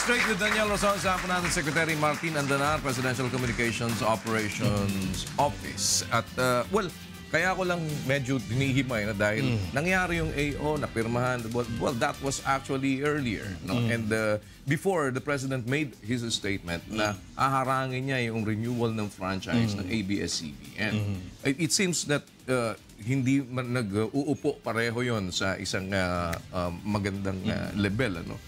Straight with Daniel Rosal sa natin Secretary Martin Andanar, Presidential Communications Operations Office. At, well, kaya ko lang medyo dinihimay na dahil nangyari yung AO, napirmahan. Well, that was actually earlier. No? And before the President made his statement na aharangin niya yung renewal ng franchise ng ABS-CBN. It seems that hindi nag-uupo pareho yon sa isang magandang level. Ano?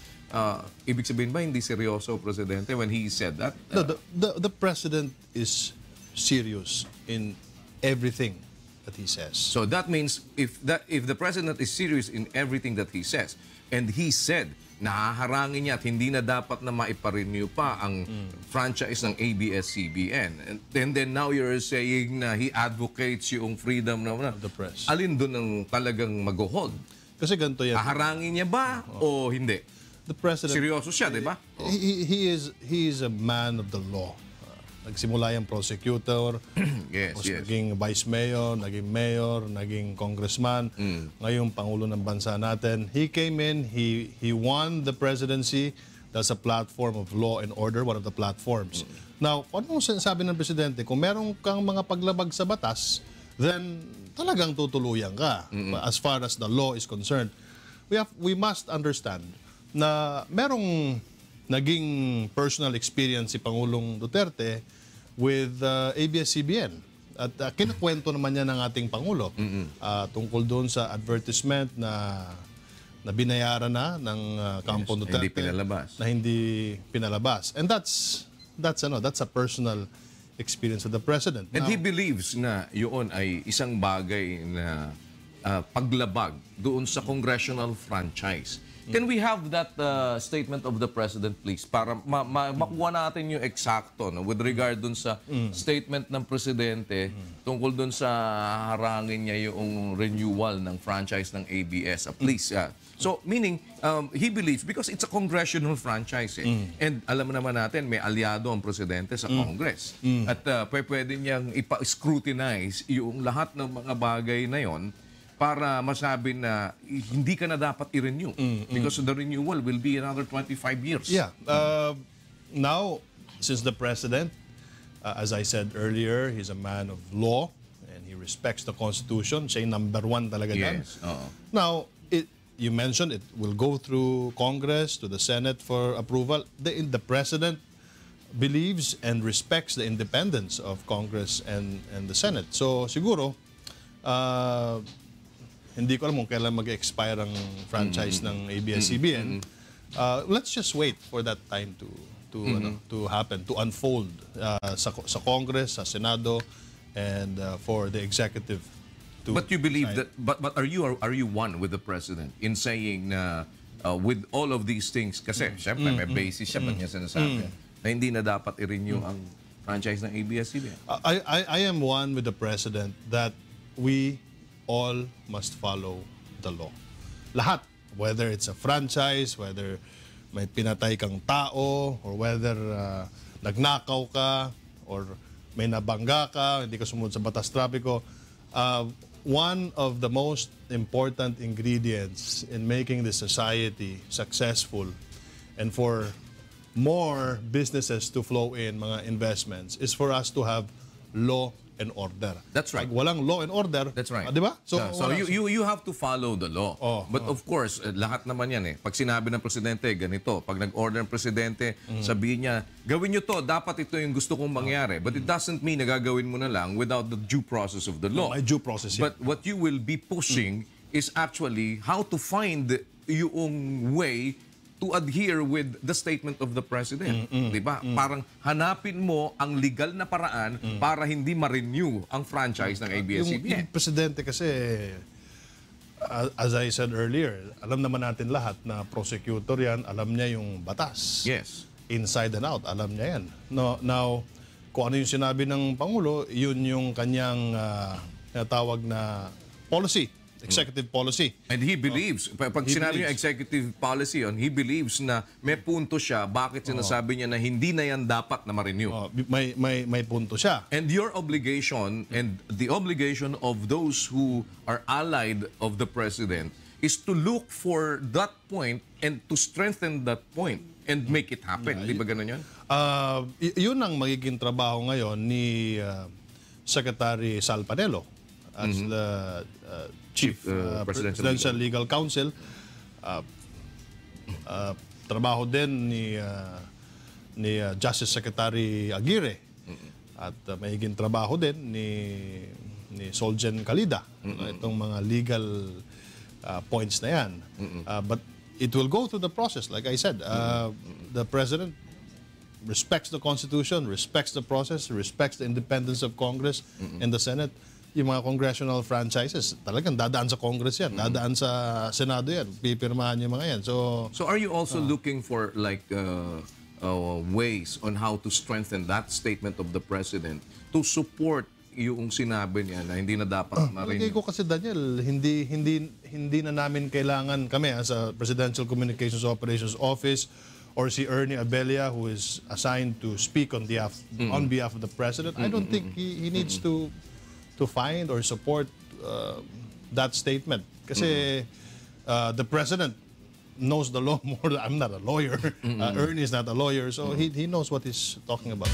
Ibig sabihin ba hindi seryoso Presidente when he said that? No, the President is serious in everything that he says. So that means if the President is serious in everything that he says, and he said nahaharangin niya at hindi na dapat na maipa-renew pa ang franchise ng ABS-CBN, and then now you're saying na he advocates yung freedom of the press. Alin doon ang talagang mag-hold? Kasi ganito yan. Haharangin niya ba o hindi? The President, seryoso siya, di ba? He is a man of the law. Nagsimula yung prosecutor, naging vice mayor, naging mayor, naging congressman, ngayon Pangulo ng bansa natin. He came in, he won the presidency. That's a platform of law and order, one of the platforms. Now, ano sinasabi ng Presidente? Kung meron kang mga paglabag sa batas, then talagang tutuluyan ka. As far as the law is concerned, we must understand na merong naging personal experience si Pangulong Duterte with ABS-CBN. At kinakwento naman niya ng ating Pangulo tungkol doon sa advertisement na binayaran na ng Kampo Duterte. Na hindi pinalabas. And that's a personal experience of the President. And he believes na yun ay isang bagay na paglabag doon sa congressional franchise. Can we have that statement of the President, please, para makuha natin yung eksakto no, with regard dun sa statement ng Presidente tungkol dun sa harangin niya yung renewal ng franchise ng ABS. Please, so, meaning, he believes, because it's a congressional franchise, and alam naman natin, may aliado ang Presidente sa Congress. At pwede niyang ipa-scrutinize yung lahat ng mga bagay na yon para masabi na hindi ka na dapat i-renew because the renewal will be another 25 years. Yeah. Now, since the President, as I said earlier, he's a man of law and he respects the Constitution. Siya yung number one talaga dyan. Yes. Now, you mentioned it will go through Congress to the Senate for approval. The President believes and respects the independence of Congress and the Senate. So, siguro, hindi ko alam kung kailan mag-expire ang franchise ng ABS-CBN. Let's just wait for that time to happen, to unfold sa Congress, sa Senado, and for the executive to. But you believe that? But are you one with the President in saying na with all of these things? Kasi syempre may basis siya pa niya sinasabi na hindi na dapat i-renew ang franchise ng ABS-CBN. I am one with the President that we all must follow the law. Lahat, whether it's a franchise, whether may pinatay kang tao, or whether nagnakaw ka, or may nabangga ka, hindi ka sumunod sa batas trapiko, one of the most important ingredients in making the society successful and for more businesses to flow in, mga investments, is for us to have law and order. That's right. Pag walang law and order, that's right. Di ba? So you have to follow the law. But of course, lahat naman yan Pag sinabi ng Presidente, ganito. Pag nag-order ng Presidente, sabihin niya, gawin niyo to, dapat ito yung gusto kong mangyari. But it doesn't mean na gagawin mo na lang without the due process of the law. May due process yan. But what you will be pushing is actually how to find yung way to adhere with the statement of the President. Diba? Parang hanapin mo ang legal na paraan para hindi ma-renew ang franchise ng ABS-CBN. Yung Presidente kasi, as I said earlier, alam naman natin lahat na prosecutor yan, alam niya yung batas. Yes. Inside and out, alam niya yan. Now, kung ano yung sinabi ng Pangulo, yun yung kanyang tawag na policy. Executive policy. And he believes, pag sinabi niya executive policy he believes na may punto siya bakit sinasabi niya na hindi na yan dapat na ma-renew. May punto siya. And your obligation and the obligation of those who are allied of the President is to look for that point and to strengthen that point and make it happen. Di ba ganun yun? Yun ang magiging trabaho ngayon ni Secretary Sal Panelo as the Chief Presidential Legal Counsel. Trabaho din ni Justice Secretary Aguirre at magiging trabaho din ni Soljen Calida. Itong mga legal points na yan. But it will go through the process. Like I said, the President respects the Constitution, respects the process, respects the independence of Congress and the Senate. Yung mga congressional franchises, talagang dadaan sa Congress yan, dadaan sa Senado yan, pipirmahan yung mga yan. So are you also looking for like ways on how to strengthen that statement of the President to support yung sinabi niya na hindi na dapat marinig? Palagay ko kasi, Daniel, hindi na namin kailangan kami as a Presidential Communications Operations Office or si Ernie Abella, who is assigned to speak on behalf of the President. I don't think he needs to find or support that statement. Kasi the President knows the law more. I'm not a lawyer. Ernie is not a lawyer, so he knows what he's talking about.